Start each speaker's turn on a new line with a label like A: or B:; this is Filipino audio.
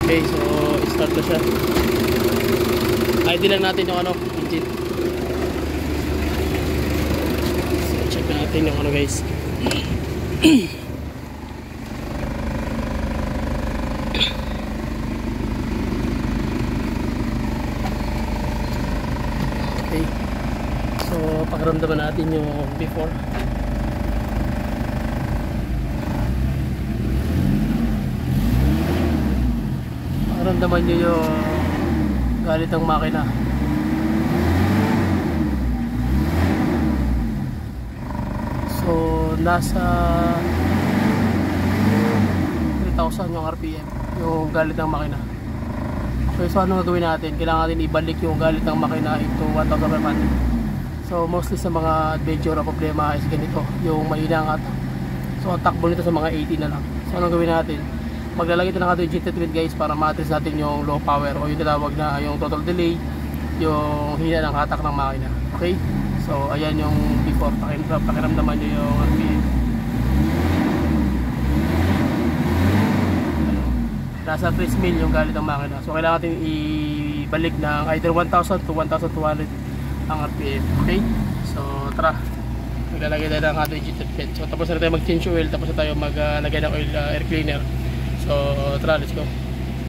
A: Okay, so start na siya. ID lang natin yung ano, engine. So check natin yung ano guys. Okay. So pakiramdaman natin yung before. Pakiramdaman nyo yung galit ng makina. So nasa 3,000 yung RPM yung galit ng makina. Okay, so ano gagawin natin? Kailangan natin ibalik yung galit ng makina into 1,500. So mostly sa mga adventure na problema is ganito, yung mahinangat. So ang takbo nito sa mga 80 na lang. So anong gawin natin? Maglalagay ito ng ating GT treatment guys para ma-address natin yung low power o yung tinawag na yung total delay, yung hina ng hatak ng makina. Okay? So ayan yung before, pakiramdaman nyo yung RPM. Nasa 3 mil yung galit ng makina. So kailangan natin ibalik ng either 1,000 to 1,200 ang RPM. Okay? So tara, maglalagay tayo ng ating GT treatment. So tapos na tayo mag-change oil, tapos na tayo maglagay ng oil air cleaner. So tara, let's go.